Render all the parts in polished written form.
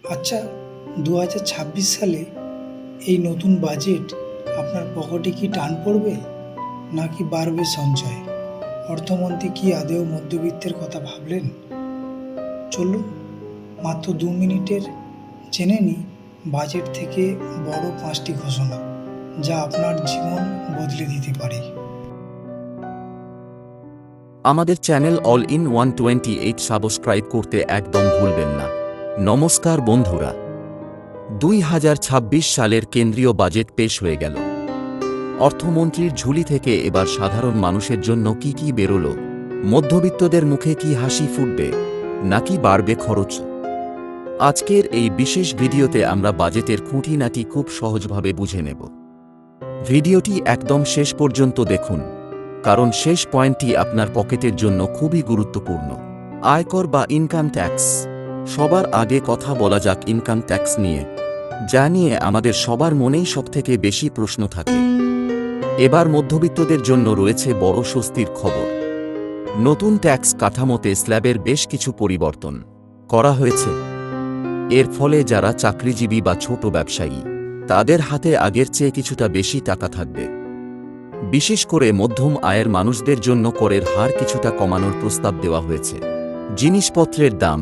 আচ্ছা, ২০২৬ সালে এই নতুন বাজেট আপনার পকেটে কি টান পড়বে, নাকি বাড়বে সঞ্চয়? অর্থমন্ত্রী কি আদৌ মধ্যবিত্তের কথা ভাবলেন? চলুন মাত্র ২ মিনিটের জেনে নিই বাজেট থেকে বড় ৫টি ঘোষণা, যা আপনার জীবন বদলে দিতে পারে। আমাদের চ্যানেল অল ইন 128 সাবস্ক্রাইব করতে একদম ভুলবেন না। নমস্কার বন্ধুরা, ২০২৬ সালের কেন্দ্রীয় বাজেট পেশ হয়ে গেল। অর্থমন্ত্রীর ঝুলি থেকে এবার সাধারণ মানুষের জন্য কি কি বেরোল? মধ্যবিত্তদের মুখে কি হাসি ফুটবে, নাকি বাড়বে খরচ? আজকের এই বিশেষ ভিডিওতে আমরা বাজেটের খুঁটিনাটি খুব সহজভাবে বুঝে নেব। ভিডিওটি একদম শেষ পর্যন্ত দেখুন, কারণ শেষ পয়েন্টটি আপনার পকেটের জন্য খুবই গুরুত্বপূর্ণ। আয়কর বা ইনকাম ট্যাক্স। সবার আগে কথা বলা যাক ইনকাম ট্যাক্স নিয়ে, যা নিয়ে আমাদের সবার মনেই সবথেকে বেশি প্রশ্ন থাকে। এবার মধ্যবিত্তদের জন্য রয়েছে বড় স্বস্তির খবর। নতুন ট্যাক্স কাঠামোতে স্ল্যাবের বেশ কিছু পরিবর্তন করা হয়েছে। এর ফলে যারা চাকরিজীবী বা ছোট ব্যবসায়ী, তাদের হাতে আগের চেয়ে কিছুটা বেশি টাকা থাকবে। বিশেষ করে মধ্যম আয়ের মানুষদের জন্য করের হার কিছুটা কমানোর প্রস্তাব দেওয়া হয়েছে। জিনিসপত্রের দাম।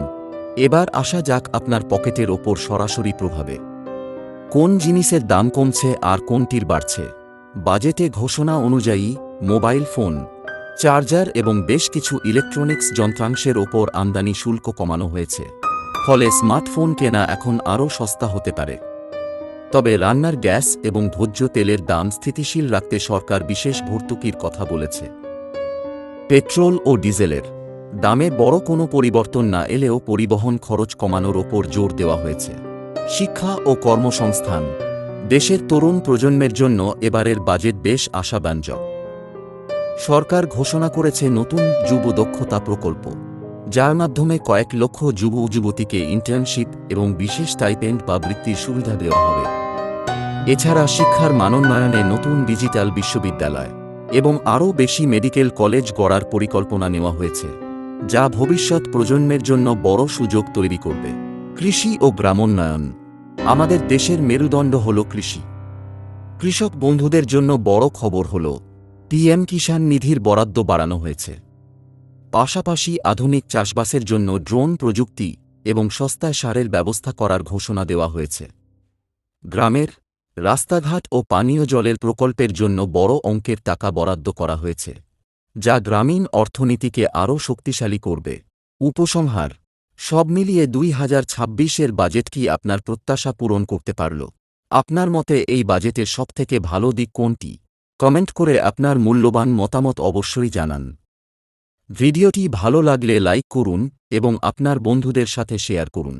এবার আসা যাক আপনার পকেটের ওপর সরাসরি প্রভাবে। কোন জিনিসের দাম কমছে আর কোনটির বাড়ছে? বাজেটে ঘোষণা অনুযায়ী মোবাইল ফোন, চার্জার এবং বেশ কিছু ইলেকট্রনিক্স যন্ত্রাংশের ওপর আমদানি শুল্ক কমানো হয়েছে। ফলে স্মার্টফোন কেনা এখন আরও সস্তা হতে পারে। তবে রান্নার গ্যাস এবং ভোজ্য তেলের দাম স্থিতিশীল রাখতে সরকার বিশেষ ভর্তুকির কথা বলেছে। পেট্রোল ও ডিজেলের দামে বড় কোনো পরিবর্তন না এলেও পরিবহন খরচ কমানোর ওপর জোর দেওয়া হয়েছে। শিক্ষা ও কর্মসংস্থান। দেশের তরুণ প্রজন্মের জন্য এবারের বাজেট বেশ আশাব্যঞ্জক। সরকার ঘোষণা করেছে নতুন যুব দক্ষতা প্রকল্প, যার মাধ্যমে কয়েক লক্ষ যুব যুবতীকে ইন্টার্নশিপ এবং বিশেষ স্টাইপেন্ড বা বৃত্তির সুবিধা দেওয়া হবে। এছাড়া শিক্ষার মানোন্নয়নে নতুন ডিজিটাল বিশ্ববিদ্যালয় এবং আরও বেশি মেডিকেল কলেজ গড়ার পরিকল্পনা নেওয়া হয়েছে, যা ভবিষ্যৎ প্রজন্মের জন্য বড় সুযোগ তৈরি করবে। কৃষি ও গ্রামোন্নয়ন। আমাদের দেশের মেরুদণ্ড হল কৃষি। কৃষক বন্ধুদের জন্য বড় খবর হল পিএম কিষাণ নিধির বরাদ্দ বাড়ানো হয়েছে। পাশাপাশি আধুনিক চাষবাসের জন্য ড্রোন প্রযুক্তি এবং সস্তায় সারের ব্যবস্থা করার ঘোষণা দেওয়া হয়েছে। গ্রামের রাস্তাঘাট ও পানীয় জলের প্রকল্পের জন্য বড় অঙ্কের টাকা বরাদ্দ করা হয়েছে, যা গ্রামীণ অর্থনীতিকে আরও শক্তিশালী করবে। উপসংহার: সব মিলিয়ে ২০২৬-এর বাজেট কি আপনার প্রত্যাশা পূরণ করতে পারল? আপনার মতে এই বাজেটের সবথেকে ভালো দিক কোনটি? কমেন্ট করে আপনার মূল্যবান মতামত অবশ্যই জানান। ভিডিওটি ভালো লাগলে লাইক করুন এবং আপনার বন্ধুদের সাথে শেয়ার করুন।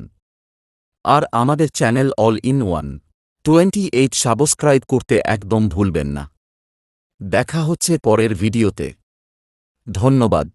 আর আমাদের চ্যানেল অল ইন 128 সাবস্ক্রাইব করতে একদম ভুলবেন না। দেখা হচ্ছে পরের ভিডিওতে। ধন্যবাদ।